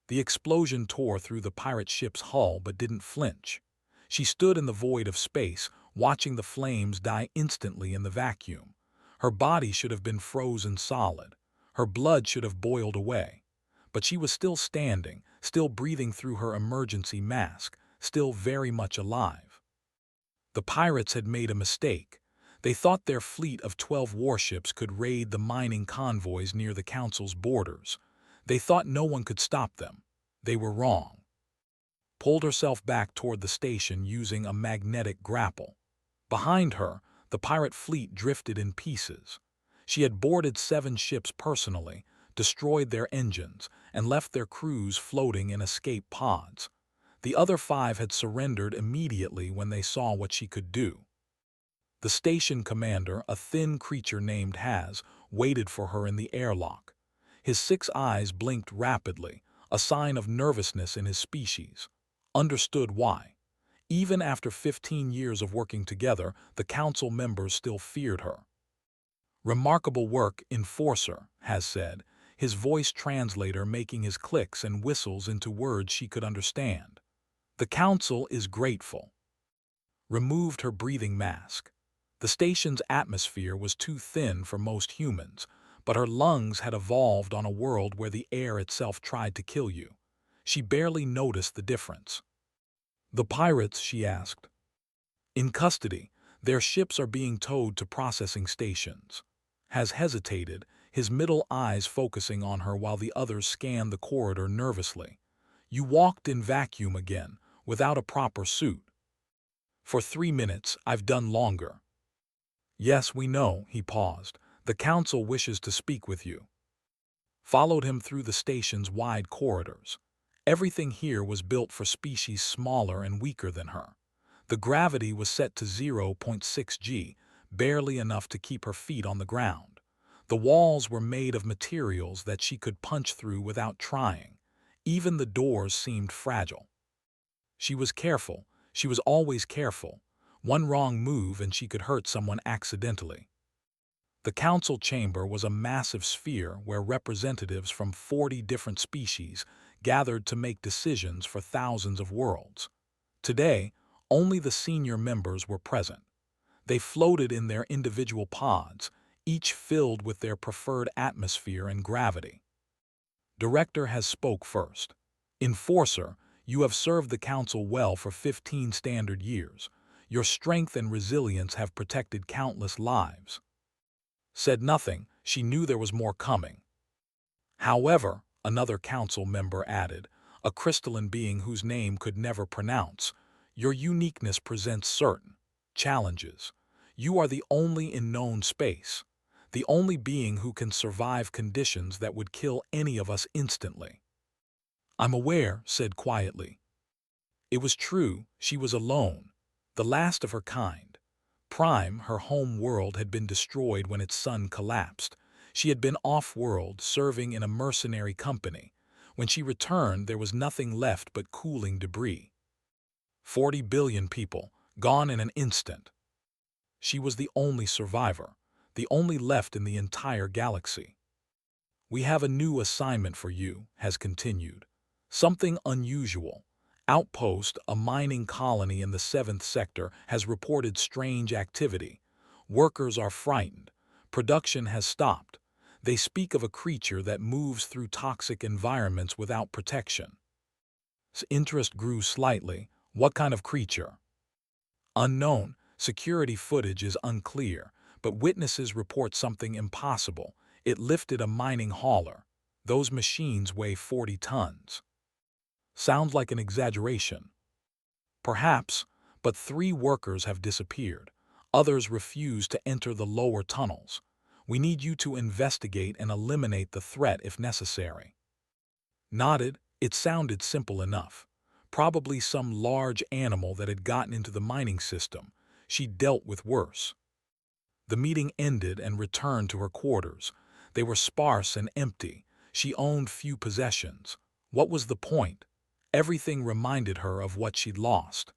The explosion tore through the pirate ship's hull but didn't flinch. She stood in the void of space, watching the flames die instantly in the vacuum. Her body should have been frozen solid. Her blood should have boiled away. But she was still standing, still breathing through her emergency mask, still very much alive. The pirates had made a mistake. They thought their fleet of 12 warships could raid the mining convoys near the Council's borders. They thought no one could stop them. They were wrong. Pulled herself back toward the station using a magnetic grapple. Behind her, the pirate fleet drifted in pieces. She had boarded 7 ships personally, destroyed their engines, and left their crews floating in escape pods. The other 5 had surrendered immediately when they saw what she could do. The station commander, a thin creature named Haz, waited for her in the airlock. His 6 eyes blinked rapidly, a sign of nervousness in his species. Understood why. Even after 15 years of working together, the council members still feared her. "Remarkable work, Enforcer," Haz said, his voice translator making his clicks and whistles into words she could understand. "The council is grateful." Removed her breathing mask. The station's atmosphere was too thin for most humans, but her lungs had evolved on a world where the air itself tried to kill you. She barely noticed the difference. "The pirates?" she asked. "In custody. Their ships are being towed to processing stations." Has hesitated, his middle eyes focusing on her while the others scanned the corridor nervously. "You walked in vacuum again, without a proper suit." "For 3 minutes, I've done longer." "Yes, we know," he paused. "The council wishes to speak with you." Followed him through the station's wide corridors. Everything here was built for species smaller and weaker than her. The gravity was set to 0.6 g, barely enough to keep her feet on the ground. The walls were made of materials that she could punch through without trying. Even the doors seemed fragile. She was careful. She was always careful. One wrong move and she could hurt someone accidentally. The council chamber was a massive sphere where representatives from 40 different species gathered to make decisions for thousands of worlds. Today, only the senior members were present. They floated in their individual pods, each filled with their preferred atmosphere and gravity. Director has spoke first. "Enforcer, you have served the council well for 15 standard years. Your strength and resilience have protected countless lives." Said nothing. She knew there was more coming. "However," another council member added, a crystalline being whose name could never pronounce, "your uniqueness presents certain challenges. You are the only in known space, the only being who can survive conditions that would kill any of us instantly." "I'm aware," said quietly. It was true, she was alone, the last of her kind. Prime, her home world, had been destroyed when its sun collapsed. She had been off-world, serving in a mercenary company. When she returned, there was nothing left but cooling debris. 40 billion people, gone in an instant. She was the only survivor, the only left in the entire galaxy. "We have a new assignment for you," has continued. "Something unusual. Outpost, a mining colony in the 7th sector, has reported strange activity. Workers are frightened. Production has stopped. They speak of a creature that moves through toxic environments without protection." Interest grew slightly. "What kind of creature?" "Unknown. Security footage is unclear, but witnesses report something impossible. It lifted a mining hauler. Those machines weigh 40 tons. Sounds like an exaggeration. Perhaps, but 3 workers have disappeared. Others refuse to enter the lower tunnels. We need you to investigate and eliminate the threat if necessary." Nodded. It sounded simple enough. Probably some large animal that had gotten into the mining system. She'd dealt with worse. The meeting ended and returned to her quarters. They were sparse and empty. She owned few possessions. What was the point? Everything reminded her of what she'd lost.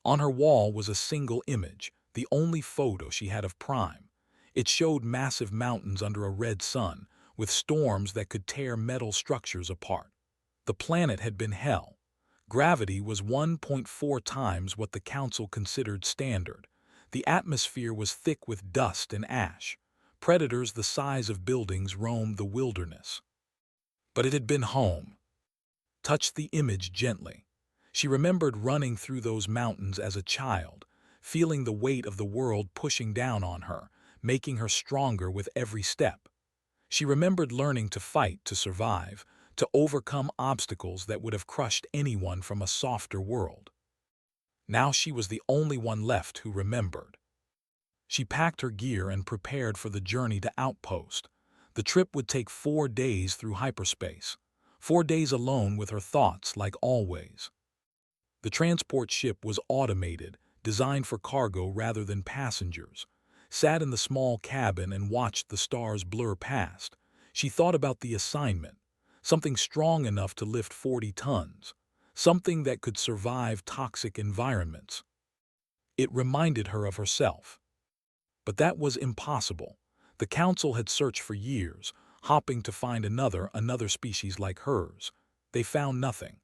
On her wall was a single image, the only photo she had of Prime. It showed massive mountains under a red sun, with storms that could tear metal structures apart. The planet had been hell. Gravity was 1.4 times what the Council considered standard. The atmosphere was thick with dust and ash. Predators the size of buildings roamed the wilderness. But it had been home. Touched the image gently. She remembered running through those mountains as a child, feeling the weight of the world pushing down on her, making her stronger with every step. She remembered learning to fight to survive, to overcome obstacles that would have crushed anyone from a softer world. Now she was the only one left who remembered. She packed her gear and prepared for the journey to Outpost. The trip would take 4 days through hyperspace. 4 days alone with her thoughts, like always. The transport ship was automated, designed for cargo rather than passengers. Sat in the small cabin and watched the stars blur past. She thought about the assignment. Something strong enough to lift 40 tons. Something that could survive toxic environments. It reminded her of herself. But that was impossible. The Council had searched for years, hopping to find another species like hers. They found nothing.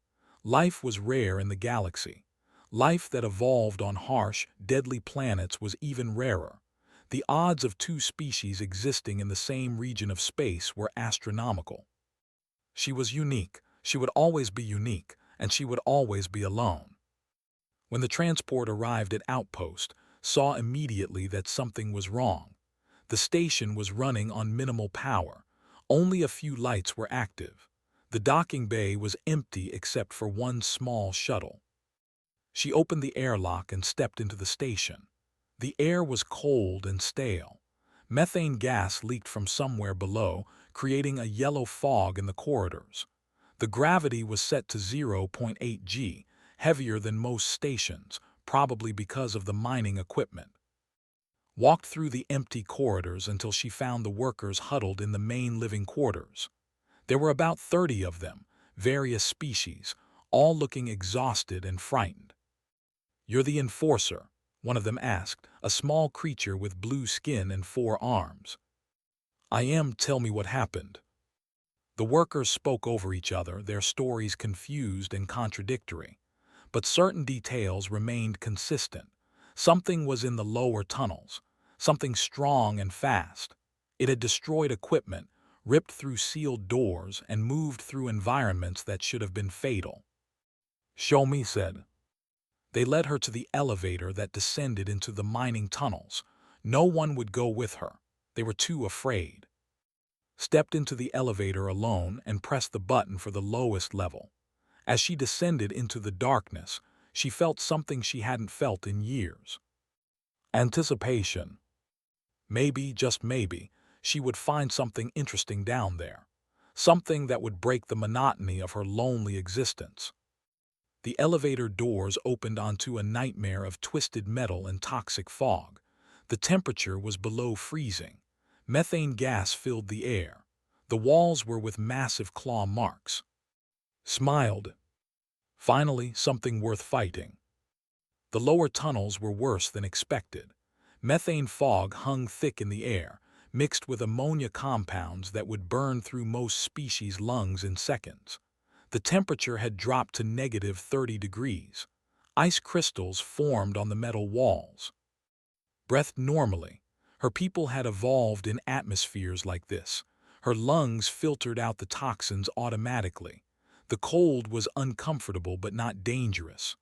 Life was rare in the galaxy. Life that evolved on harsh, deadly planets was even rarer. The odds of 2 species existing in the same region of space were astronomical. She was unique, she would always be unique, and she would always be alone. When the transport arrived at Outpost, saw immediately that something was wrong. The station was running on minimal power. Only a few lights were active. The docking bay was empty except for one small shuttle. She opened the airlock and stepped into the station. The air was cold and stale. Methane gas leaked from somewhere below, creating a yellow fog in the corridors. The gravity was set to 0.8 g, heavier than most stations, probably because of the mining equipment. Walked through the empty corridors until she found the workers huddled in the main living quarters. There were about 30 of them, various species, all looking exhausted and frightened. "You're the enforcer," one of them asked, a small creature with blue skin and 4 arms. "I am. Tell me what happened." The workers spoke over each other, their stories confused and contradictory. But certain details remained consistent. Something was in the lower tunnels, something strong and fast. It had destroyed equipment, ripped through sealed doors, and moved through environments that should have been fatal. "Show me," said. They led her to the elevator that descended into the mining tunnels. No one would go with her. They were too afraid. Stepped into the elevator alone and pressed the button for the lowest level. As she descended into the darkness, she felt something she hadn't felt in years. Anticipation. Maybe, just maybe, she would find something interesting down there. Something that would break the monotony of her lonely existence. The elevator doors opened onto a nightmare of twisted metal and toxic fog. The temperature was below freezing. Methane gas filled the air. The walls were with massive claw marks. Smiled. Finally, something worth fighting. The lower tunnels were worse than expected. Methane fog hung thick in the air, mixed with ammonia compounds that would burn through most species' lungs in seconds. The temperature had dropped to negative 30 degrees. Ice crystals formed on the metal walls. Breathed normally. Her people had evolved in atmospheres like this. Her lungs filtered out the toxins automatically. The cold was uncomfortable but not dangerous.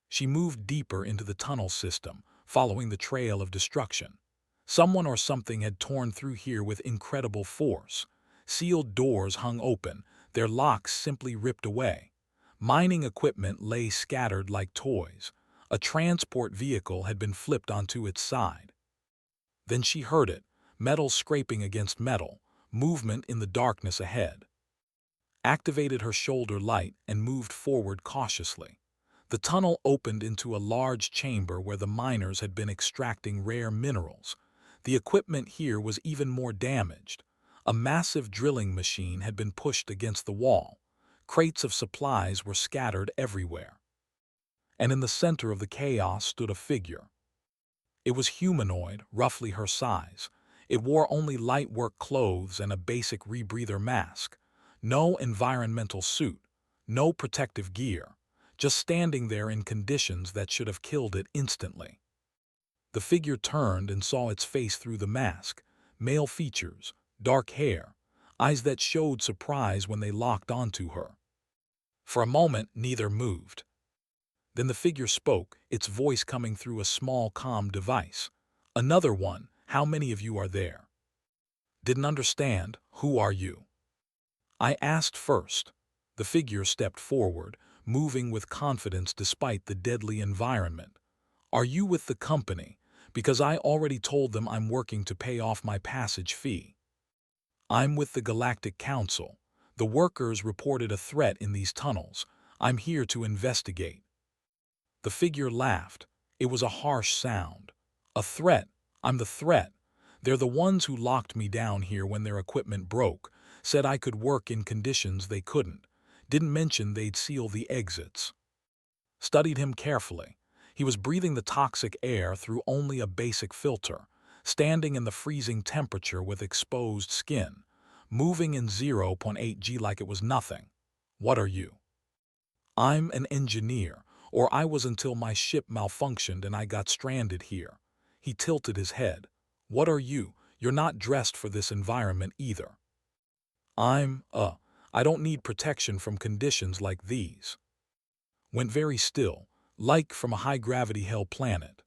She moved deeper into the tunnel system, following the trail of destruction. Someone or something had torn through here with incredible force. Sealed doors hung open, their locks simply ripped away. Mining equipment lay scattered like toys. A transport vehicle had been flipped onto its side. Then she heard it, metal scraping against metal, movement in the darkness ahead. Activated her shoulder light and moved forward cautiously. The tunnel opened into a large chamber where the miners had been extracting rare minerals. The equipment here was even more damaged. A massive drilling machine had been pushed against the wall. Crates of supplies were scattered everywhere. And in the center of the chaos stood a figure. It was humanoid, roughly her size. It wore only light work clothes and a basic rebreather mask. No environmental suit, no protective gear, just standing there in conditions that should have killed it instantly. The figure turned and saw its face through the mask, male features, dark hair, eyes that showed surprise when they locked onto her. For a moment, neither moved. Then the figure spoke, its voice coming through a small comm device. "Another one, how many of you are there?" "Didn't understand, who are you?" I asked first. The figure stepped forward, moving with confidence despite the deadly environment. "Are you with the company? Because I already told them I'm working to pay off my passage fee." "I'm with the Galactic Council. The workers reported a threat in these tunnels. I'm here to investigate." The figure laughed. It was a harsh sound. "A threat? I'm the threat. They're the ones who locked me down here when their equipment broke, said I could work in conditions they couldn't. Didn't mention they'd seal the exits." Studied him carefully. He was breathing the toxic air through only a basic filter, standing in the freezing temperature with exposed skin, moving in 0.8 G like it was nothing. "What are you?" "I'm an engineer, or I was until my ship malfunctioned and I got stranded here." He tilted his head. "What are you? You're not dressed for this environment either." I don't need protection from conditions like these." Went very still, like from a high-gravity hell planet.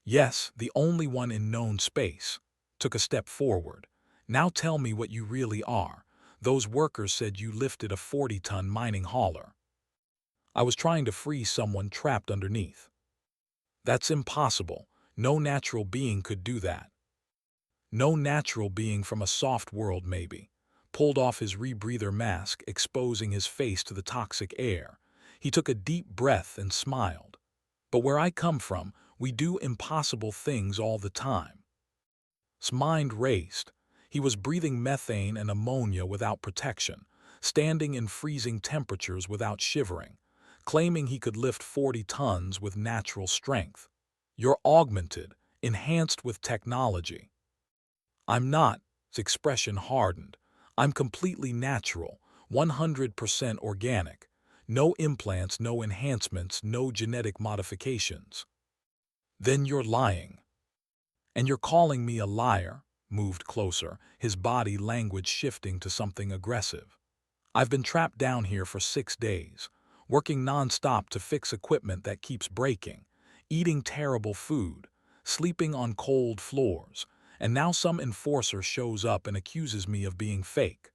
"Yes, the only one in known space." Took a step forward. "Now tell me what you really are. Those workers said you lifted a 40-ton mining hauler." "I was trying to free someone trapped underneath." "That's impossible. No natural being could do that." "No natural being from a soft world, maybe." Pulled off his rebreather mask, exposing his face to the toxic air. He took a deep breath and smiled. "But where I come from, we do impossible things all the time." His mind raced. He was breathing methane and ammonia without protection, standing in freezing temperatures without shivering, claiming he could lift 40 tons with natural strength. "You're augmented, enhanced with technology." "I'm not." His expression hardened. "I'm completely natural, 100% organic. No implants, no enhancements, no genetic modifications." "Then you're lying." "And you're calling me a liar?" Moved closer, his body language shifting to something aggressive. "I've been trapped down here for 6 days, working non-stop to fix equipment that keeps breaking, eating terrible food, sleeping on cold floors, and now some enforcer shows up and accuses me of being fake."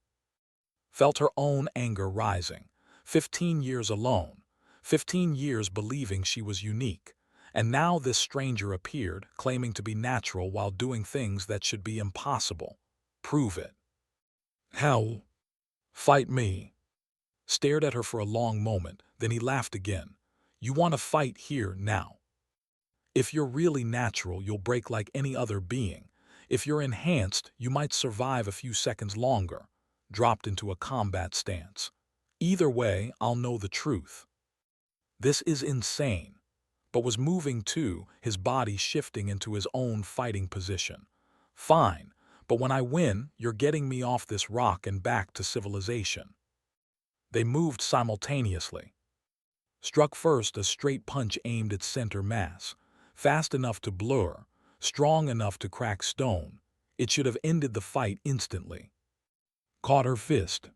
Felt her own anger rising. 15 years alone, 15 years believing she was unique, and now this stranger appeared, claiming to be natural while doing things that should be impossible. "Prove it." "How?" "Fight me." Stared at her for a long moment, then he laughed again. "You want to fight here, now? If you're really natural, you'll break like any other being. If you're enhanced, you might survive a few seconds longer." Dropped into a combat stance. "Either way, I'll know the truth." This is insane. But was moving too, his body shifting into his own fighting position. "Fine, but when I win, you're getting me off this rock and back to civilization." They moved simultaneously. Struck first a straight punch aimed at center mass, fast enough to blur, strong enough to crack stone. It should have ended the fight instantly. Caught her fist.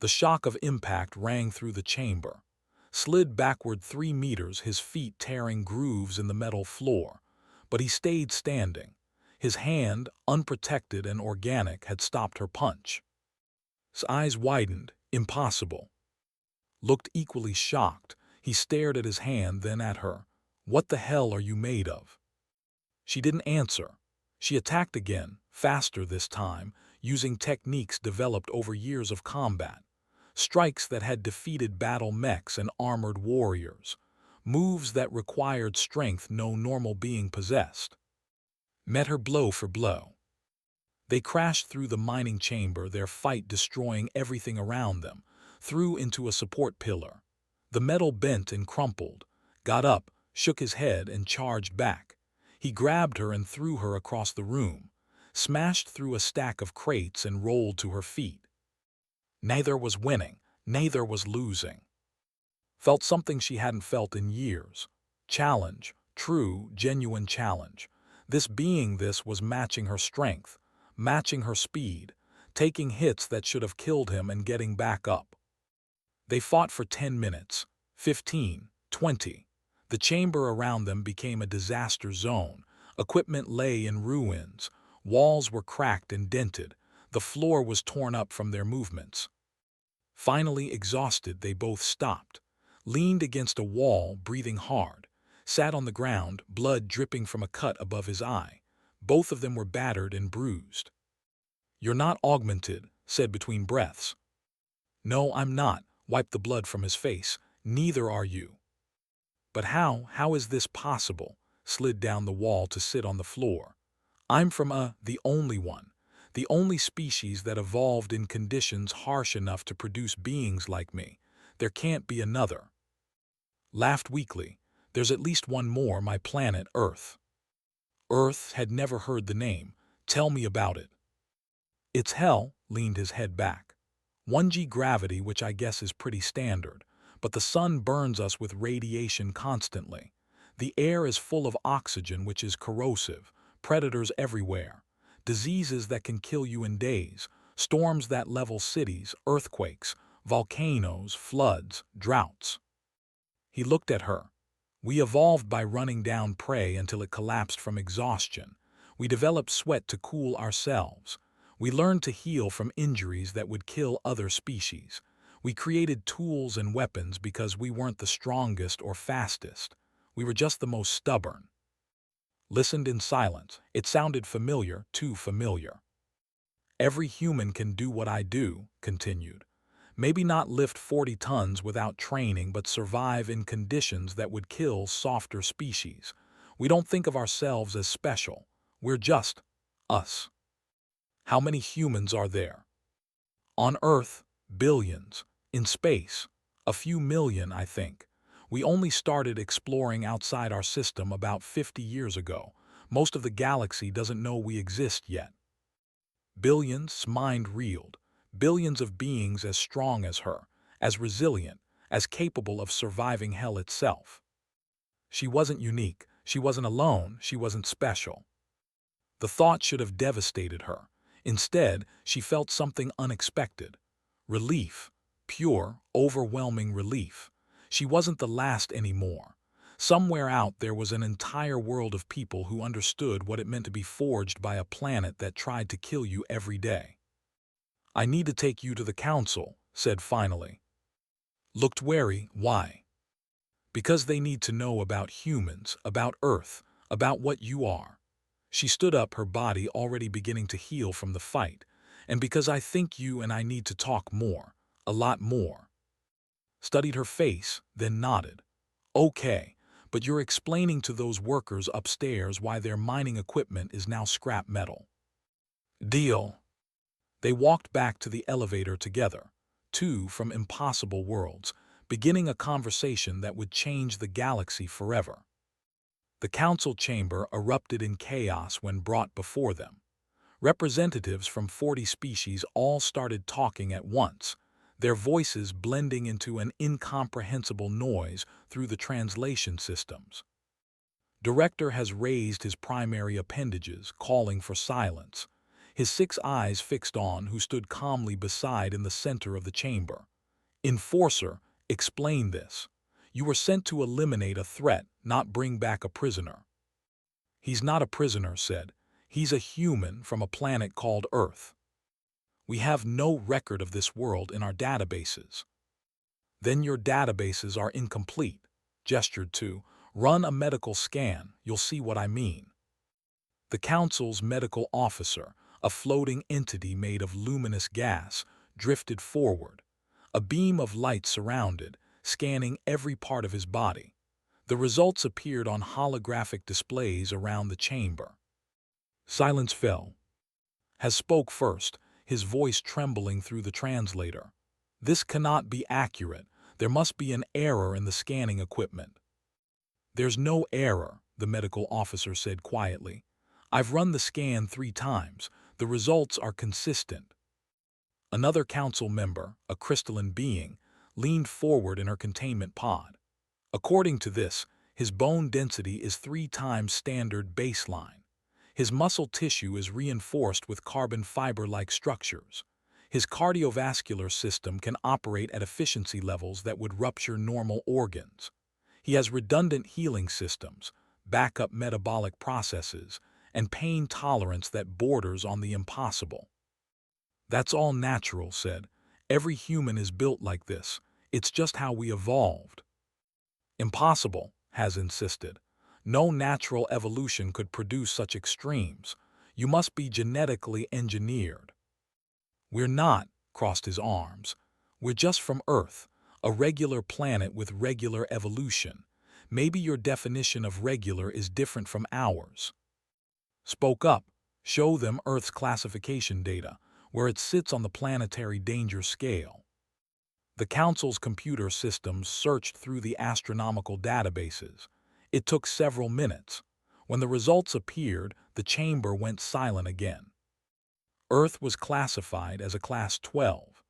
The shock of impact rang through the chamber. Slid backward 3 meters, his feet tearing grooves in the metal floor. But he stayed standing. His hand, unprotected and organic, had stopped her punch. His eyes widened. Impossible. Looked equally shocked. He stared at his hand, then at her. "What the hell are you made of?" She didn't answer. She attacked again, faster this time, using techniques developed over years of combat. Strikes that had defeated battle mechs and armored warriors. Moves that required strength no normal being possessed. Met her blow for blow. They crashed through the mining chamber, their fight destroying everything around them, through into a support pillar. The metal bent and crumpled. Got up, shook his head, and charged back. He grabbed her and threw her across the room, smashed through a stack of crates and rolled to her feet. Neither was winning, Neither was losing. Felt something she hadn't felt in years. Challenge, true, genuine challenge. This was matching her strength, matching her speed, taking hits that should have killed him and getting back up. They fought for 10 minutes, 15, 20. The chamber around them became a disaster zone. Equipment lay in ruins. Walls were cracked and dented. The floor was torn up from their movements. Finally exhausted, they both stopped, leaned against a wall, breathing hard, sat on the ground, blood dripping from a cut above his eye. Both of them were battered and bruised. "You're not augmented," said between breaths. "No, I'm not," wiped the blood from his face. "Neither are you." "But how is this possible?" Slid down the wall to sit on the floor. "I'm from the only one. The only species that evolved in conditions harsh enough to produce beings like me. There can't be another." Laughed weakly. "There's at least one more, my planet, Earth." Earth had never heard the name. "Tell me about it." "It's hell," leaned his head back. 1G gravity, which I guess is pretty standard, but the sun burns us with radiation constantly. The air is full of oxygen, which is corrosive, predators everywhere, diseases that can kill you in days, storms that level cities, earthquakes, volcanoes, floods, droughts. He looked at her. "We evolved by running down prey until it collapsed from exhaustion. We developed sweat to cool ourselves. We learned to heal from injuries that would kill other species. We created tools and weapons because we weren't the strongest or fastest. We were just the most stubborn." Listened in silence. It sounded familiar, too familiar. "Every human can do what I do," continued. "Maybe not lift 40 tons without training, but survive in conditions that would kill softer species. We don't think of ourselves as special. We're just us." "How many humans are there?" "On Earth, billions. In space, a few million, I think. We only started exploring outside our system about 50 years ago. Most of the galaxy doesn't know we exist yet." Billions, mind reeled. Billions of beings as strong as her, as resilient, as capable of surviving hell itself. She wasn't unique. She wasn't alone. She wasn't special. The thought should have devastated her. Instead, she felt something unexpected. Relief. Pure, overwhelming relief. She wasn't the last anymore. Somewhere out there was an entire world of people who understood what it meant to be forged by a planet that tried to kill you every day. "I need to take you to the council," said finally. Looked wary. "Why?" "Because they need to know about humans, about Earth, about what you are." She stood up, her body already beginning to heal from the fight. "And because I think you and I need to talk more, a lot more." Studied her face, then nodded. "Okay, but you're explaining to those workers upstairs why their mining equipment is now scrap metal." "Deal." They walked back to the elevator together, two from impossible worlds, beginning a conversation that would change the galaxy forever. The council chamber erupted in chaos when brought before them. Representatives from 40 species all started talking at once, their voices blending into an incomprehensible noise through the translation systems. Director has raised his primary appendages, calling for silence, his 6 eyes fixed on who stood calmly beside in the center of the chamber. "Enforcer, explain this. You were sent to eliminate a threat, not bring back a prisoner." "He's not a prisoner," said. "He's a human from a planet called Earth. We have no record of this world in our databases." "Then your databases are incomplete," gestured to. "Run a medical scan, you'll see what I mean." The council's medical officer, a floating entity made of luminous gas, drifted forward. A beam of light surrounded, scanning every part of his body. The results appeared on holographic displays around the chamber. Silence fell. Has spoke first, his voice trembling through the translator. "This cannot be accurate. There must be an error in the scanning equipment." "There's no error," the medical officer said quietly. "I've run the scan 3 times. The results are consistent." Another council member, a crystalline being, leaned forward in her containment pod. According to this, his bone density is 3 times standard baseline. His muscle tissue is reinforced with carbon fiber-like structures. His cardiovascular system can operate at efficiency levels that would rupture normal organs. He has redundant healing systems, backup metabolic processes, and pain tolerance that borders on the impossible. That's all natural, said. Every human is built like this. It's just how we evolved. Impossible, Has insisted. No natural evolution could produce such extremes. You must be genetically engineered. We're not, crossed his arms. We're just from Earth, a regular planet with regular evolution. Maybe your definition of regular is different from ours. Spoke up. Show them Earth's classification data, where it sits on the planetary danger scale. The Council's computer systems searched through the astronomical databases. It took several minutes. When the results appeared, the chamber went silent again. Earth was classified as a Class 12,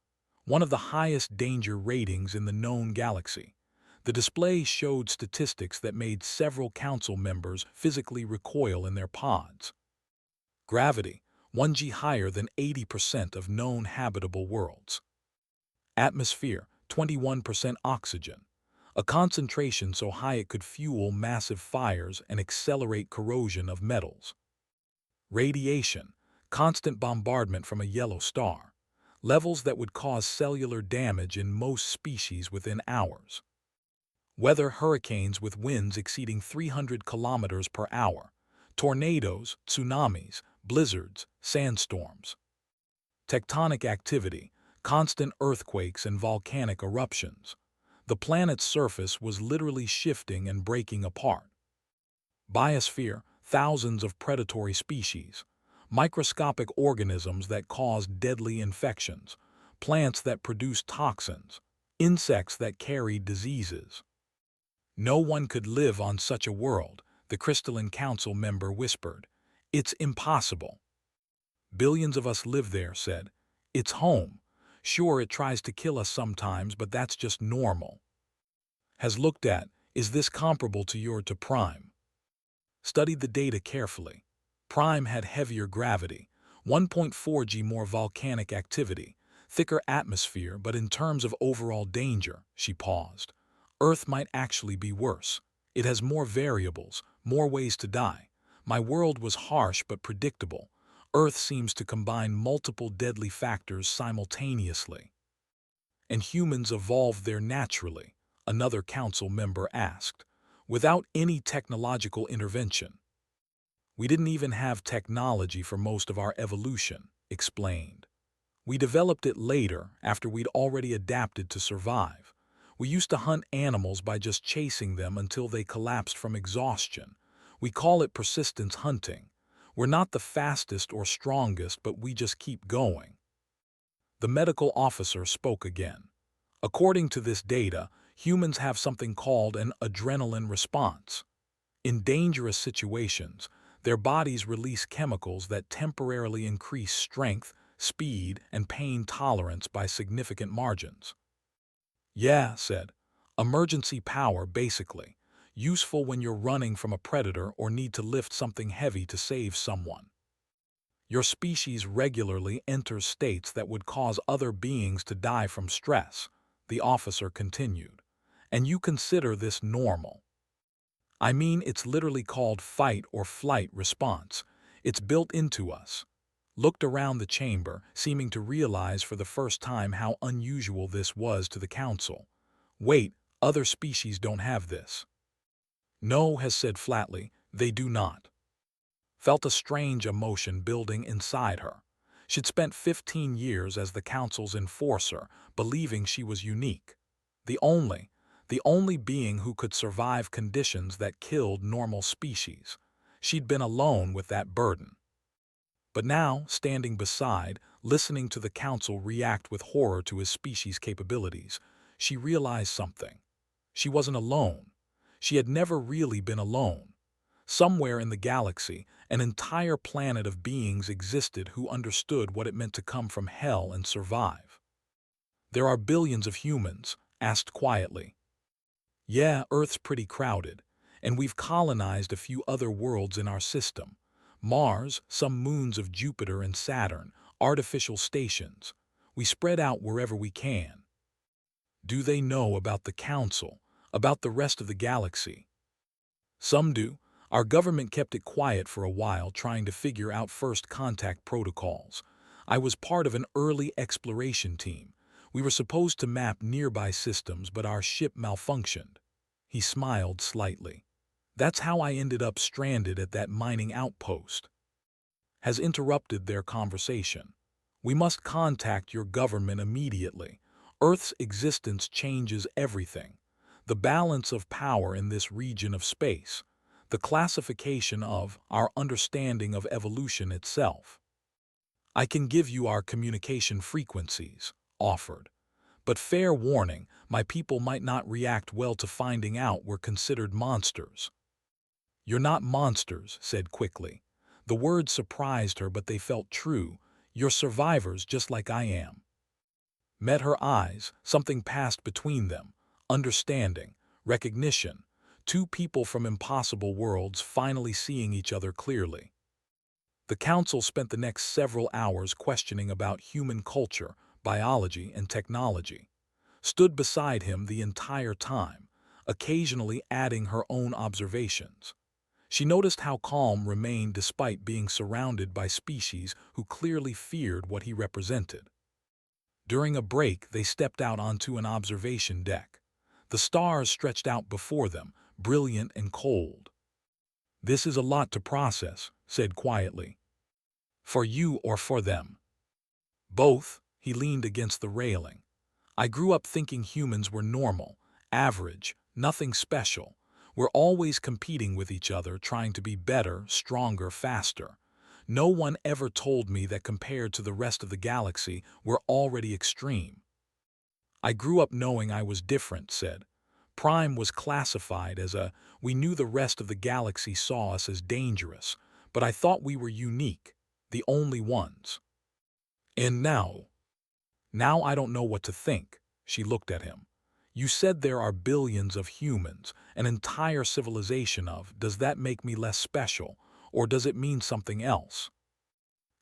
one of the highest danger ratings in the known galaxy. The display showed statistics that made several council members physically recoil in their pods. Gravity, 1G higher than 80% of known habitable worlds. Atmosphere, 21% oxygen, a concentration so high it could fuel massive fires and accelerate corrosion of metals. Radiation, constant bombardment from a yellow star, levels that would cause cellular damage in most species within hours. Weather, hurricanes with winds exceeding 300 kilometers per hour, tornadoes, tsunamis, blizzards, sandstorms. Tectonic activity, constant earthquakes and volcanic eruptions. The planet's surface was literally shifting and breaking apart. Biosphere, thousands of predatory species, microscopic organisms that cause deadly infections, plants that produce toxins, insects that carry diseases. No one could live on such a world, the Crystalline Council member whispered. It's impossible. Billions of us live there, said. It's home. Sure, it tries to kill us sometimes, but that's just normal. Has looked at, is this comparable to Prime? Studied the data carefully. Prime had heavier gravity, 1.4G more volcanic activity, thicker atmosphere, but in terms of overall danger, she paused. Earth might actually be worse. It has more variables, more ways to die. My world was harsh but predictable. Earth seems to combine multiple deadly factors simultaneously. And humans evolved there naturally, another council member asked, without any technological intervention. We didn't even have technology for most of our evolution, explained. We developed it later, after we'd already adapted to survive. We used to hunt animals by just chasing them until they collapsed from exhaustion. We call it persistence hunting. We're not the fastest or strongest, but we just keep going. The medical officer spoke again. According to this data, humans have something called an adrenaline response. In dangerous situations, their bodies release chemicals that temporarily increase strength, speed, and pain tolerance by significant margins. Yeah, said. Emergency power, basically. Useful when you're running from a predator or need to lift something heavy to save someone. Your species regularly enters states that would cause other beings to die from stress, the officer continued. And you consider this normal. I mean, it's literally called fight or flight response. It's built into us. Looked around the chamber, seeming to realize for the first time how unusual this was to the council. Wait, other species don't have this. No, has said flatly, they do not. Felt a strange emotion building inside her. She'd spent 15 years as the council's enforcer, believing she was unique. The only being who could survive conditions that killed normal species. She'd been alone with that burden. But now, standing beside, listening to the council react with horror to his species' capabilities, she realized something. She wasn't alone. She had never really been alone. Somewhere in the galaxy, an entire planet of beings existed who understood what it meant to come from hell and survive. "There are billions of humans," asked quietly. "Yeah, Earth's pretty crowded, and we've colonized a few other worlds in our system. Mars, some moons of Jupiter and Saturn, artificial stations. We spread out wherever we can." "Do they know about the Council, about the rest of the galaxy?" "Some do. Our government kept it quiet for a while, trying to figure out first contact protocols. I was part of an early exploration team. We were supposed to map nearby systems, but our ship malfunctioned." He smiled slightly. "That's how I ended up stranded at that mining outpost." Has interrupted their conversation. "We must contact your government immediately. Earth's existence changes everything. The balance of power in this region of space, the classification of our understanding of evolution itself." "I can give you our communication frequencies," offered. "But fair warning, my people might not react well to finding out we're considered monsters." "You're not monsters," said quickly. The words surprised her, but they felt true. "You're survivors just like I am." Met her eyes, something passed between them. Understanding, recognition, two people from impossible worlds finally seeing each other clearly. The council spent the next several hours questioning about human culture, biology, and technology. Stood beside him the entire time, occasionally adding her own observations. She noticed how calm remained despite being surrounded by species who clearly feared what he represented. During a break, they stepped out onto an observation deck. The stars stretched out before them, brilliant and cold. "This is a lot to process," said quietly. "For you or for them?" "Both." He leaned against the railing. "I grew up thinking humans were normal, average, nothing special. We're always competing with each other, trying to be better, stronger, faster. No one ever told me that compared to the rest of the galaxy, we're already extreme." "I grew up knowing I was different," said. "Prime was classified as a, we knew the rest of the galaxy saw us as dangerous, but I thought we were unique, the only ones. And now I don't know what to think." She looked at him. "You said there are billions of humans, an entire civilization of, does that make me less special, or does it mean something else?"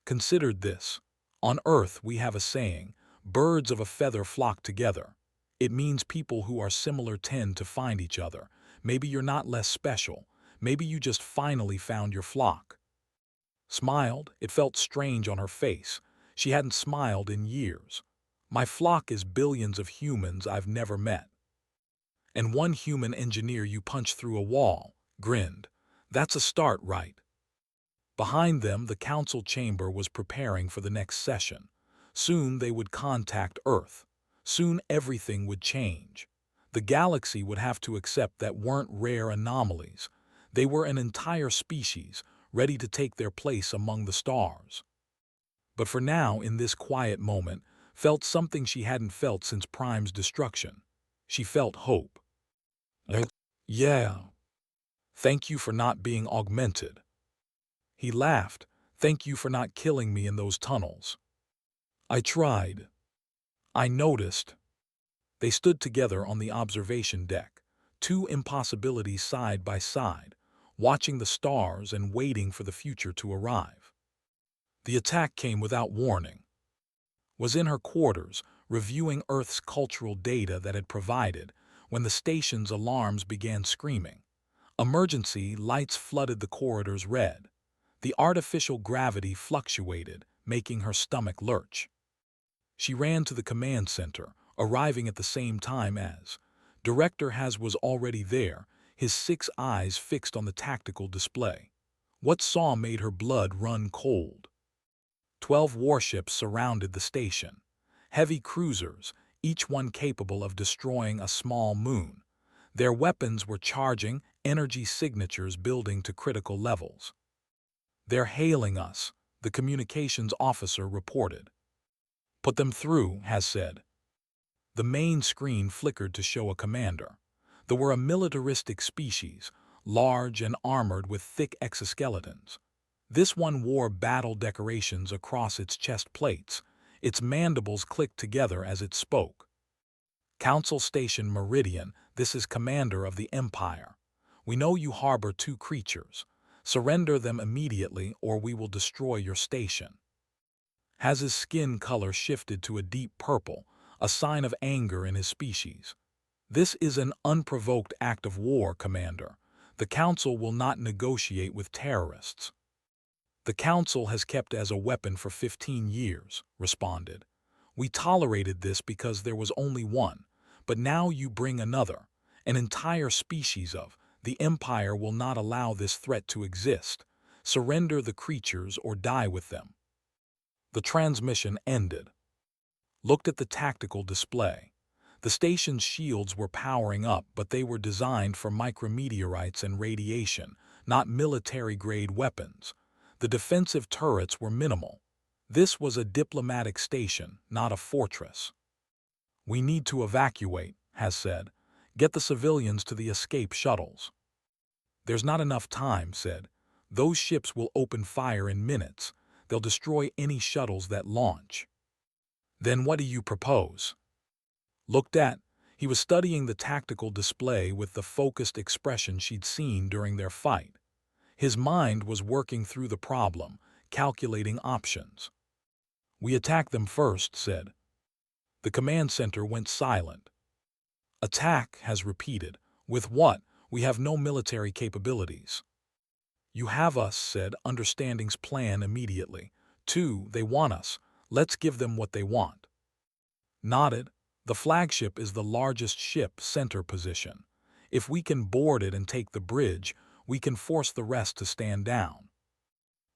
Considered this. On Earth we have a saying, "Birds of a feather flock together." It means people who are similar tend to find each other. Maybe you're not less special. Maybe you just finally found your flock. Smiled. It felt strange on her face. She hadn't smiled in years. "My flock is billions of humans I've never met." "And one human engineer you punched through a wall," grinned. "That's a start, right?" Behind them, the council chamber was preparing for the next session. Soon they would contact Earth. Soon everything would change. The galaxy would have to accept that weren't rare anomalies. They were an entire species, ready to take their place among the stars. But for now, in this quiet moment, felt something she hadn't felt since Prime's destruction. She felt hope. "Yeah. Thank you for not being augmented." He laughed. "Thank you for not killing me in those tunnels." "I tried. I noticed." They stood together on the observation deck, two impossibilities side by side, watching the stars and waiting for the future to arrive. The attack came without warning. Was in her quarters, reviewing Earth's cultural data that had provided, when the station's alarms began screaming. Emergency lights flooded the corridors red. The artificial gravity fluctuated, making her stomach lurch. She ran to the command center, arriving at the same time as. Director Has was already there, his 6 eyes fixed on the tactical display. What saw made her blood run cold. 12 warships surrounded the station. Heavy cruisers, each one capable of destroying a small moon. Their weapons were charging, energy signatures building to critical levels. "They're hailing us," the communications officer reported. "Put them through," Has said. The main screen flickered to show a commander. They were a militaristic species, large and armored with thick exoskeletons. This one wore battle decorations across its chest plates. Its mandibles clicked together as it spoke. Council Station Meridian, this is Commander of the Empire. We know you harbor two creatures. Surrender them immediately or we will destroy your station. Has his skin color shifted to a deep purple, a sign of anger in his species. This is an unprovoked act of war, Commander. The Council will not negotiate with terrorists. The Council has kept as a weapon for 15 years, responded. We tolerated this because there was only one, but now you bring another, an entire species of. The Empire will not allow this threat to exist. Surrender the creatures or die with them. The transmission ended. Looked at the tactical display. The station's shields were powering up, but they were designed for micrometeorites and radiation, not military-grade weapons. The defensive turrets were minimal. This was a diplomatic station, not a fortress. We need to evacuate, Has said. Get the civilians to the escape shuttles. There's not enough time, said. Those ships will open fire in minutes. They'll destroy any shuttles that launch. Then what do you propose? Looked at, he was studying the tactical display with the focused expression she'd seen during their fight. His mind was working through the problem, calculating options. We attack them first, said. The command center went silent. Attack, Has repeated. With what? We have no military capabilities. You have us, said, Understanding's plan immediately. 2, they want us. Let's give them what they want. Nodded. The flagship is the largest ship, center position. If we can board it and take the bridge, we can force the rest to stand down.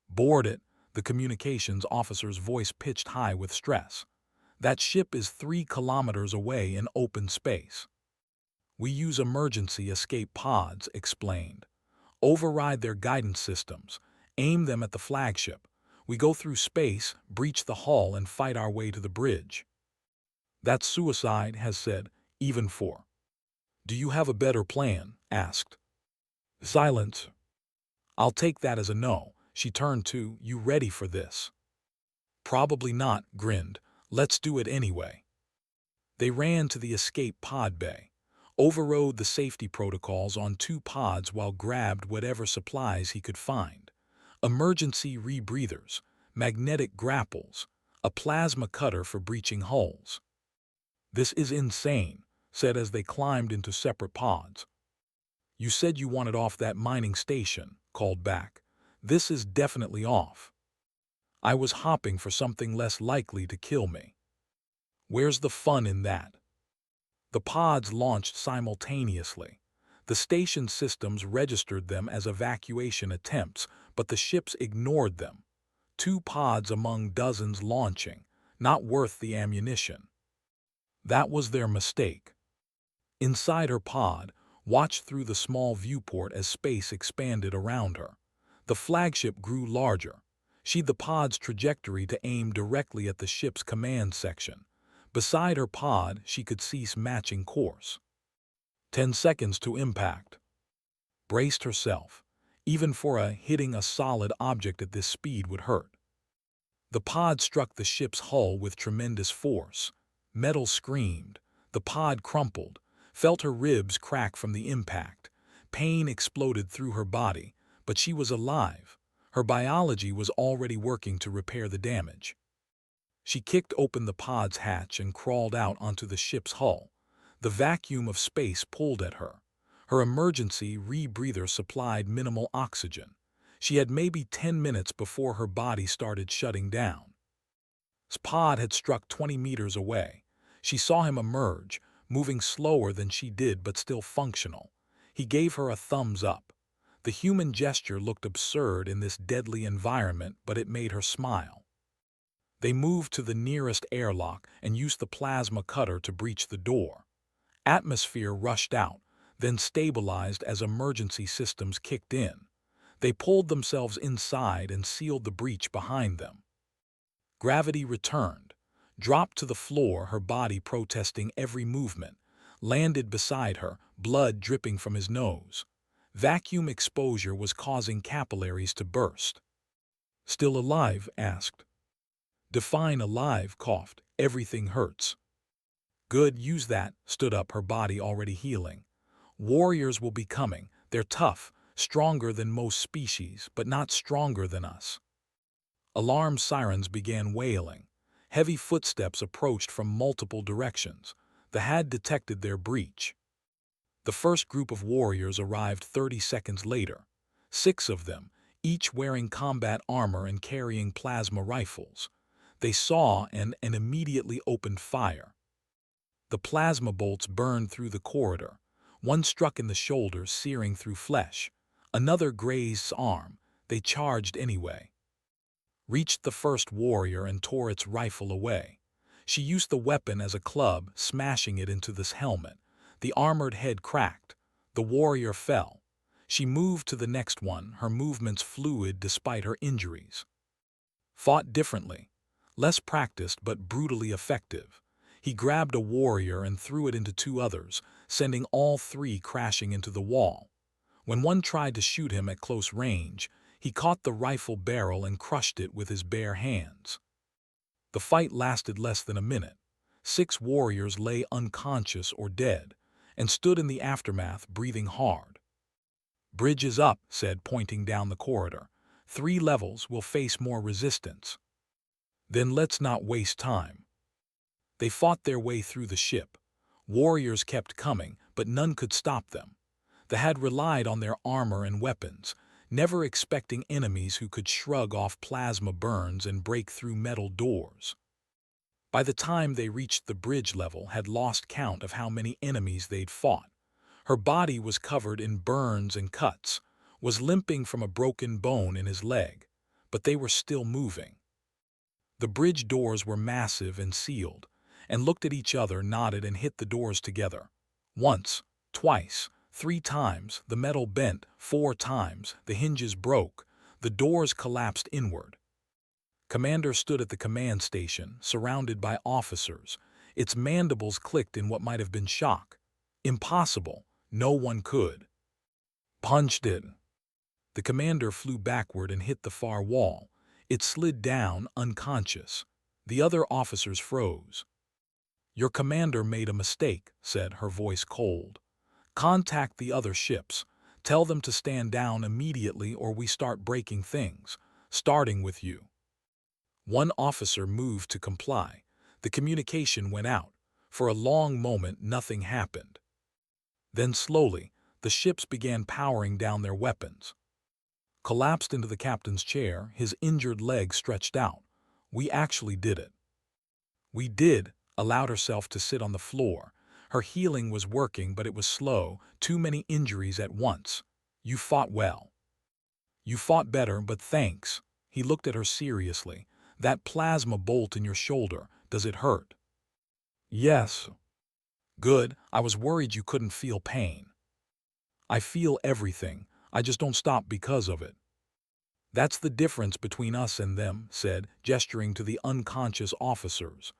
Board it, the communications officer's voice pitched high with stress. That ship is 3 kilometers away in open space. We use emergency escape pods, explained. Override their guidance systems, aim them at the flagship. We go through space, breach the hull, and fight our way to the bridge. That's suicide, Has said, even for. Do you have a better plan? Asked. Silence. I'll take that as a no. She turned to, You ready for this? Probably not, grinned. Let's do it anyway. They ran to the escape pod bay. Overrode the safety protocols on 2 pods while grabbed whatever supplies he could find. Emergency rebreathers, magnetic grapples, a plasma cutter for breaching hulls. This is insane, said as they climbed into separate pods. You said you wanted off that mining station, called back. This is definitely off. I was hopping for something less likely to kill me. Where's the fun in that? The pods launched simultaneously. The station systems registered them as evacuation attempts, but the ships ignored them. 2 pods among dozens launching, not worth the ammunition. That was their mistake. Inside her pod, watched through the small viewport as space expanded around her. The flagship grew larger. She'd the pod's trajectory to aim directly at the ship's command section. Beside her pod, she could cease matching course. 10 seconds to impact. Braced herself. Even for hitting a solid object at this speed would hurt. The pod struck the ship's hull with tremendous force. Metal screamed. The pod crumpled, felt her ribs crack from the impact. Pain exploded through her body, but she was alive. Her biology was already working to repair the damage. She kicked open the pod's hatch and crawled out onto the ship's hull. The vacuum of space pulled at her. Her emergency rebreather supplied minimal oxygen. She had maybe 10 minutes before her body started shutting down. Pod had struck 20 meters away. She saw him emerge, moving slower than she did but still functional. He gave her a thumbs up. The human gesture looked absurd in this deadly environment, but it made her smile. They moved to the nearest airlock and used the plasma cutter to breach the door. Atmosphere rushed out, then stabilized as emergency systems kicked in. They pulled themselves inside and sealed the breach behind them. Gravity returned, dropped to the floor, her body protesting every movement, landed beside her, blood dripping from his nose. Vacuum exposure was causing capillaries to burst. "Still alive?" asked. "Define alive," coughed. "Everything hurts." "Good, use that," stood up, her body already healing. "Warriors will be coming. They're tough, stronger than most species, but not stronger than us." Alarm sirens began wailing. Heavy footsteps approached from multiple directions. The had detected their breach. The first group of warriors arrived 30 seconds later. 6 of them, each wearing combat armor and carrying plasma rifles. They saw and immediately opened fire. The plasma bolts burned through the corridor. One struck in the shoulder, searing through flesh. Another grazed arm. They charged anyway. Reached the first warrior and tore its rifle away. She used the weapon as a club, smashing it into this helmet. The armored head cracked. The warrior fell. She moved to the next one, her movements fluid despite her injuries. Fought differently. Less practiced but brutally effective. He grabbed a warrior and threw it into 2 others, sending all 3 crashing into the wall. When one tried to shoot him at close range, he caught the rifle barrel and crushed it with his bare hands. The fight lasted less than a minute. 6 warriors lay unconscious or dead, and stood in the aftermath breathing hard. "Bridge is up," said, pointing down the corridor. 3 levels will face more resistance. "Then let's not waste time." They fought their way through the ship. Warriors kept coming, but none could stop them. They had relied on their armor and weapons, never expecting enemies who could shrug off plasma burns and break through metal doors. By the time they reached the bridge level, had lost count of how many enemies they'd fought. Her body was covered in burns and cuts, was limping from a broken bone in his leg, but they were still moving. The bridge doors were massive and sealed, and looked at each other, nodded, and hit the doors together. Once, twice, 3 times, the metal bent. 4 times, the hinges broke. The doors collapsed inward. Commander stood at the command station, surrounded by officers. Its mandibles clicked in what might have been shock. Impossible. No one could. "Punched it." The commander flew backward and hit the far wall. It slid down, unconscious. The other officers froze. "Your commander made a mistake," said, her voice cold. "Contact the other ships. Tell them to stand down immediately or we start breaking things, starting with you." One officer moved to comply. The communication went out. For a long moment, nothing happened. Then slowly, the ships began powering down their weapons. Collapsed into the captain's chair, his injured leg stretched out. "We actually did it." "We did," allowed herself to sit on the floor. Her healing was working, but it was slow, too many injuries at once. "You fought well." "You fought better, but thanks." He looked at her seriously. "That plasma bolt in your shoulder, does it hurt?" "Yes." "Good, I was worried you couldn't feel pain." "I feel everything, I just don't stop because of it." "That's the difference between us and them," said, gesturing to the unconscious officers.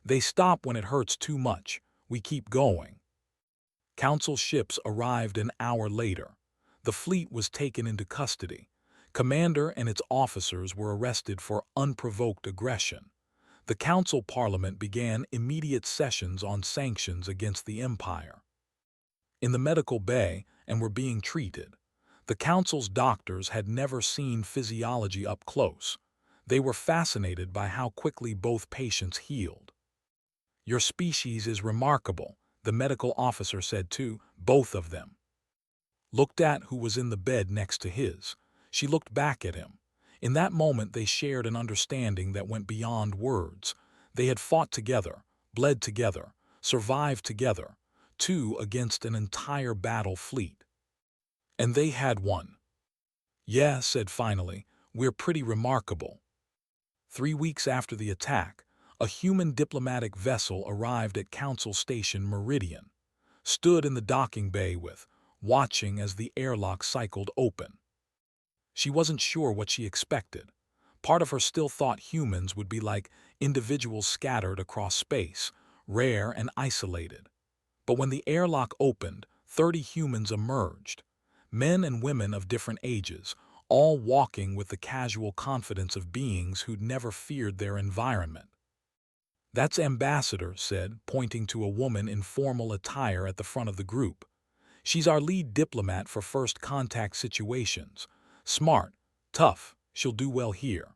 "They stop when it hurts too much. We keep going." Council ships arrived an hour later. The fleet was taken into custody. Commander and its officers were arrested for unprovoked aggression. The Council Parliament began immediate sessions on sanctions against the Empire. In the medical bay, and were being treated. The Council's doctors had never seen physiology up close. They were fascinated by how quickly both patients healed. "Your species is remarkable," the medical officer said to both of them. Looked at who was in the bed next to his. She looked back at him. In that moment they shared an understanding that went beyond words. They had fought together, bled together, survived together, 2 against an entire battle fleet. And they had won. "Yeah," said finally, "we're pretty remarkable." 3 weeks after the attack, a human diplomatic vessel arrived at Council Station Meridian. Stood in the docking bay watching as the airlock cycled open. She wasn't sure what she expected. Part of her still thought humans would be like individuals scattered across space, rare and isolated. But when the airlock opened, 30 humans emerged. Men and women of different ages, all walking with the casual confidence of beings who'd never feared their environment. "That's Ambassador," said, pointing to a woman in formal attire at the front of the group. "She's our lead diplomat for first contact situations. Smart, tough, she'll do well here."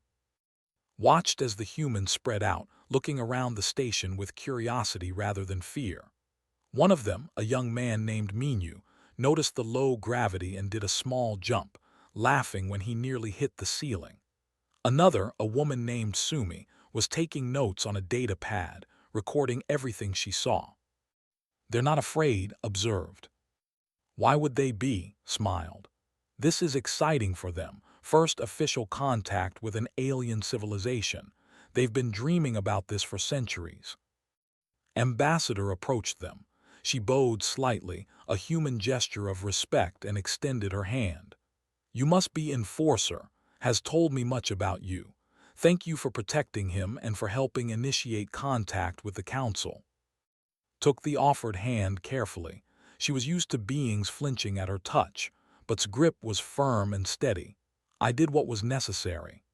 Watched as the humans spread out, looking around the station with curiosity rather than fear. One of them, a young man named Minu, noticed the low gravity and did a small jump, laughing when he nearly hit the ceiling. Another, a woman named Sumi, was taking notes on a data pad, recording everything she saw. "They're not afraid," observed. "Why would they be?" smiled. "This is exciting for them. First official contact with an alien civilization. They've been dreaming about this for centuries." Ambassador approached them. She bowed slightly, a human gesture of respect, and extended her hand. "You must be Enforcer. Has told me much about you. Thank you for protecting him and for helping initiate contact with the Council." Took the offered hand carefully. She was used to beings flinching at her touch, but's grip was firm and steady. "I did what was necessary."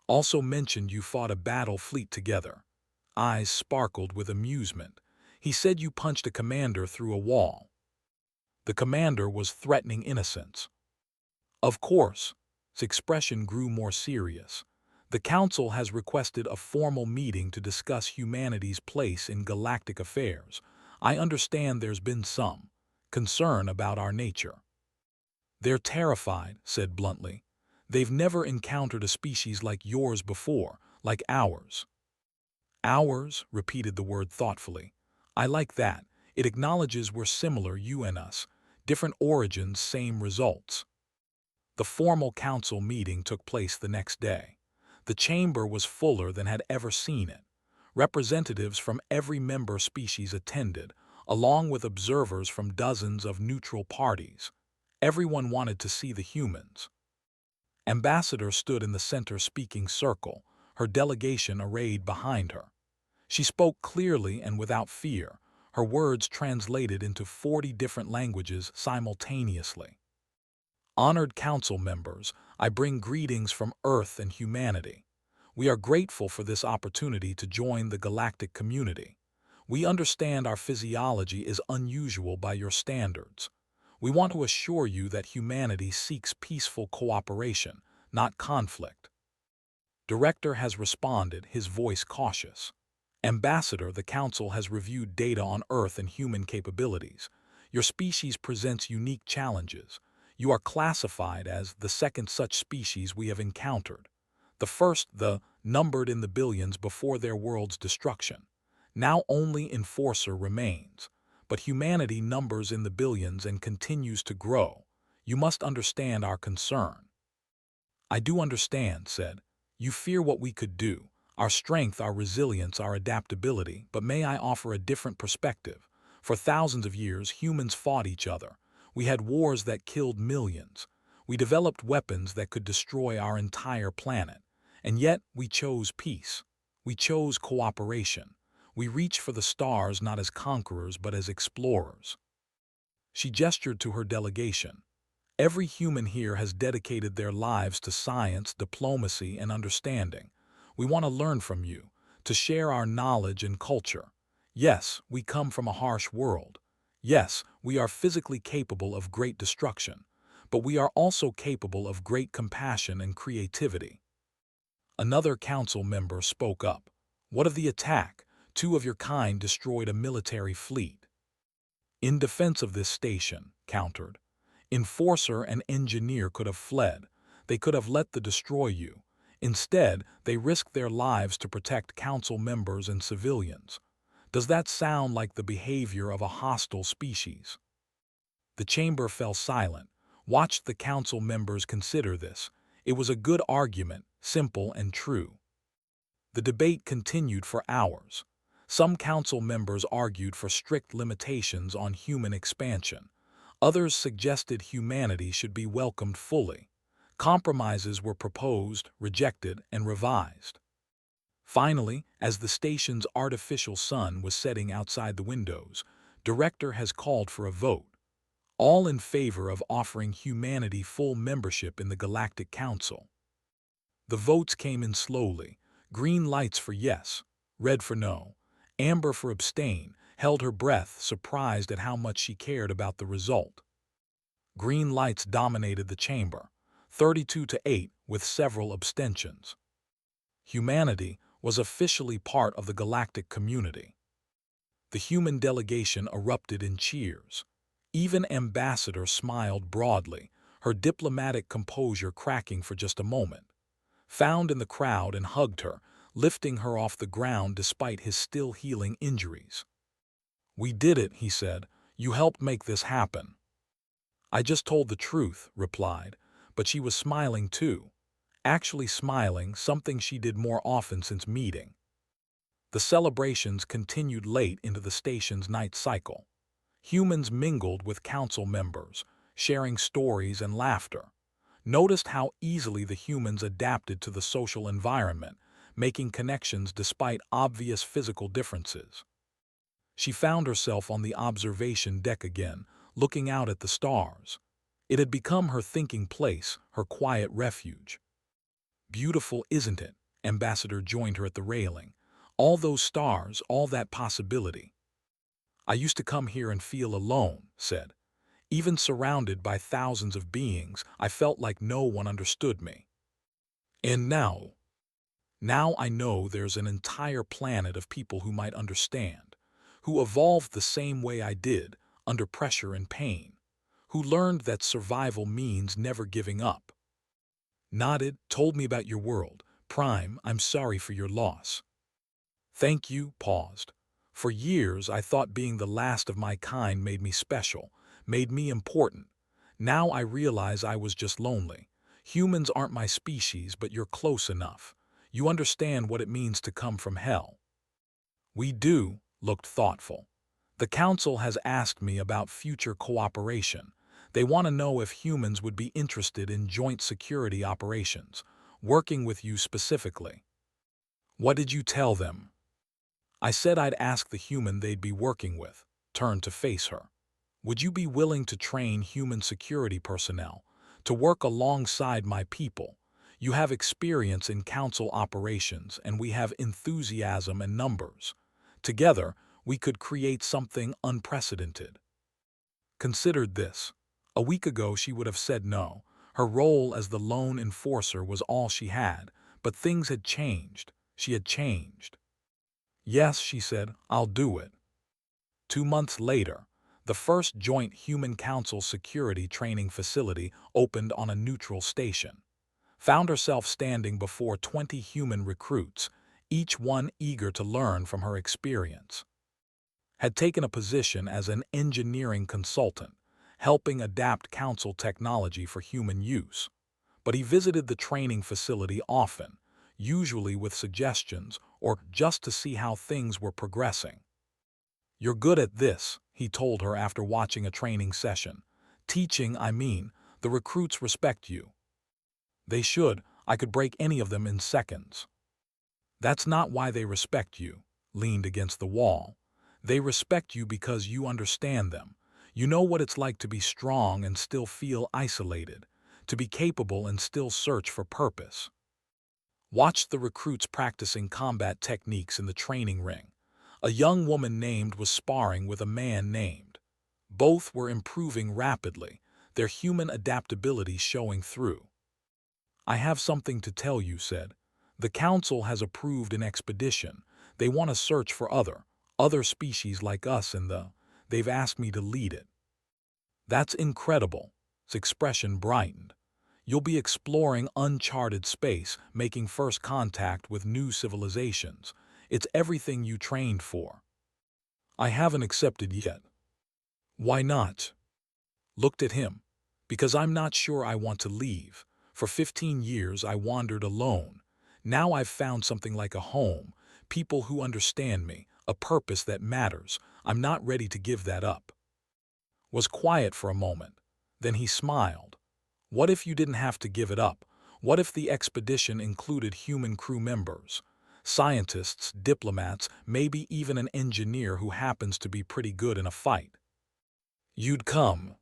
"Also mentioned you fought a battle fleet together." Eyes sparkled with amusement. "He said you punched a commander through a wall." The commander was threatening innocence. "Of course." His expression grew more serious. "The Council has requested a formal meeting to discuss humanity's place in galactic affairs. I understand there's been some concern about our nature." "They're terrified," said bluntly. "They've never encountered a species like yours before, like ours." "Ours," repeated the word thoughtfully. "I like that. It acknowledges we're similar, you and us. Different origins, same results." The formal council meeting took place the next day. The chamber was fuller than had ever seen it. Representatives from every member species attended, along with observers from dozens of neutral parties. Everyone wanted to see the humans. Ambassador stood in the center speaking circle, her delegation arrayed behind her. She spoke clearly and without fear, her words translated into 40 different languages simultaneously. "Honored council members, I bring greetings from Earth and humanity. We are grateful for this opportunity to join the galactic community. We understand our physiology is unusual by your standards. We want to assure you that humanity seeks peaceful cooperation, not conflict." Director has responded, his voice cautious. "Ambassador, the Council has reviewed data on Earth and human capabilities. Your species presents unique challenges. You are classified as the second such species we have encountered. The first, numbered in the billions before their world's destruction. Now only Enforcer remains. But humanity numbers in the billions and continues to grow. You must understand our concern." "I do understand," said. "You fear what we could do. Our strength, our resilience, our adaptability, but may I offer a different perspective? For thousands of years, humans fought each other. We had wars that killed millions. We developed weapons that could destroy our entire planet. And yet, we chose peace. We chose cooperation. We reached for the stars not as conquerors but as explorers." She gestured to her delegation. "Every human here has dedicated their lives to science, diplomacy, and understanding. We want to learn from you, to share our knowledge and culture. Yes, we come from a harsh world. Yes, we are physically capable of great destruction, but we are also capable of great compassion and creativity." Another council member spoke up. "What of the attack? 2 of your kind destroyed a military fleet." "In defense of this station," countered. "Enforcer and engineer could have fled. They could have let the destroy you. Instead, they risked their lives to protect council members and civilians. Does that sound like the behavior of a hostile species?" The chamber fell silent, watched the council members consider this. It was a good argument, simple and true. The debate continued for hours. Some council members argued for strict limitations on human expansion. Others suggested humanity should be welcomed fully. Compromises were proposed, rejected, and revised. Finally, as the station's artificial sun was setting outside the windows, Director has called for a vote. all in favor of offering humanity full membership in the Galactic Council. The votes came in slowly. Green lights for yes, red for no, amber for abstain, held her breath, surprised at how much she cared about the result. Green lights dominated the chamber, 32-8, with several abstentions. Humanity was officially part of the galactic community. The human delegation erupted in cheers. Even Ambassador smiled broadly, her diplomatic composure cracking for just a moment. Found in the crowd and hugged her, lifting her off the ground despite his still healing injuries. "We did it," he said. "You helped make this happen." "I just told the truth," replied, but she was smiling too. Actually smiling, something she did more often since meeting. The celebrations continued late into the station's night cycle. Humans mingled with council members, sharing stories and laughter. Noticed how easily the humans adapted to the social environment, making connections despite obvious physical differences. She found herself on the observation deck again, looking out at the stars. It had become her thinking place, her quiet refuge. "Beautiful, isn't it?" Ambassador joined her at the railing. "All those stars, all that possibility." "I used to come here and feel alone," said. "Even surrounded by thousands of beings, I felt like no one understood me. And now I know there's an entire planet of people who might understand, who evolved the same way I did, under pressure and pain, who learned that survival means never giving up." Nodded, "Told me about your world. Prime, I'm sorry for your loss." "Thank you," paused. "For years I thought being the last of my kind made me special, made me important. Now I realize I was just lonely. Humans aren't my species, but you're close enough. You understand what it means to come from hell." "We do," looked thoughtful. "The Council has asked me about future cooperation. They want to know if humans would be interested in joint security operations, working with you specifically." "What did you tell them?" "I said I'd ask the human they'd be working with." Turned to face her. "Would you be willing to train human security personnel, to work alongside my people? You have experience in council operations, and we have enthusiasm and numbers. Together, we could create something unprecedented." Considered this. A week ago she would have said no. Her role as the lone enforcer was all she had, but things had changed. She had changed. "Yes," she said, "I'll do it." 2 months later, the first joint Human Council security training facility opened on a neutral station. Found herself standing before 20 human recruits, each one eager to learn from her experience. Had taken a position as an engineering consultant, helping adapt council technology for human use. But he visited the training facility often, usually with suggestions or just to see how things were progressing. "You're good at this," he told her after watching a training session. "Teaching, I mean. The recruits respect you." "They should. I could break any of them in seconds." "That's not why they respect you," leaned against the wall. "They respect you because you understand them. You know what it's like to be strong and still feel isolated, to be capable and still search for purpose." Watched the recruits practicing combat techniques in the training ring. A young woman named was sparring with a man named. Both were improving rapidly, their human adaptability showing through. "I have something to tell you," said. "The Council has approved an expedition. They want to search for other species like us in they've asked me to lead it." "That's incredible." His expression brightened. "You'll be exploring uncharted space, making first contact with new civilizations. It's everything you trained for." "I haven't accepted yet." "Why not?" Looked at him. "Because I'm not sure I want to leave. For 15 years I wandered alone. Now I've found something like a home, people who understand me, a purpose that matters. I'm not ready to give that up." Was quiet for a moment. Then he smiled. "What if you didn't have to give it up? What if the expedition included human crew members? Scientists, diplomats, maybe even an engineer who happens to be pretty good in a fight. You'd come."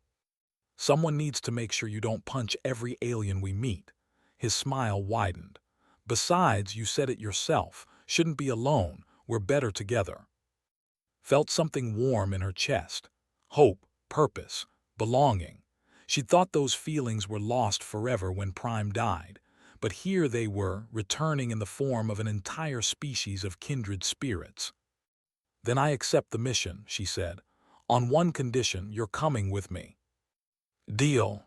Someone needs to make sure you don't punch every alien we meet. His smile widened. Besides, you said it yourself. Shouldn't be alone. We're better together. Felt something warm in her chest. Hope, purpose, belonging. She'd thought those feelings were lost forever when Prime died, but here they were, returning in the form of an entire species of kindred spirits. Then I accept the mission, she said. On one condition, you're coming with me. Deal.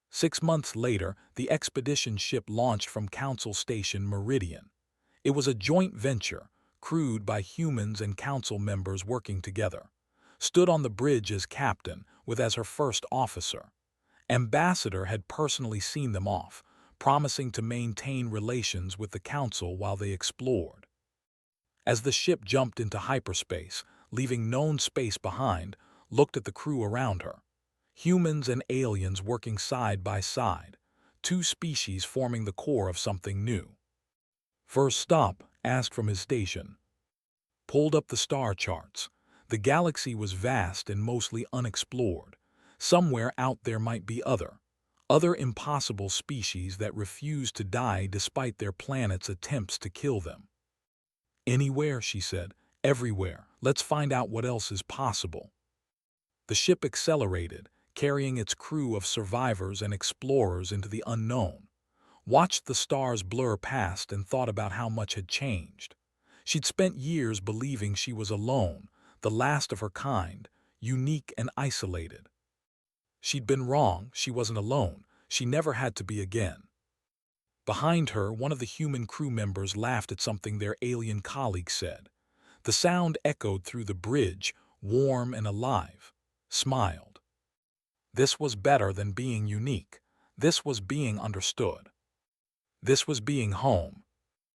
6 months later, the expedition ship launched from Council Station Meridian. It was a joint venture, crewed by humans and council members working together. Stood on the bridge as captain, with as her first officer. Ambassador had personally seen them off, promising to maintain relations with the council while they explored. As the ship jumped into hyperspace, leaving known space behind, looked at the crew around her. Humans and aliens working side by side, two species forming the core of something new. First stop, asked from his station. Pulled up the star charts. The galaxy was vast and mostly unexplored. Somewhere out there might be other impossible species that refused to die despite their planet's attempts to kill them. Anywhere, she said, everywhere. Let's find out what else is possible. The ship accelerated, carrying its crew of survivors and explorers into the unknown. Watched the stars blur past and thought about how much had changed. She'd spent years believing she was alone, the last of her kind, unique and isolated. She'd been wrong, she wasn't alone, she never had to be again. Behind her, one of the human crew members laughed at something their alien colleague said. The sound echoed through the bridge, warm and alive. Smiled. This was better than being unique. This was being understood. This was being home,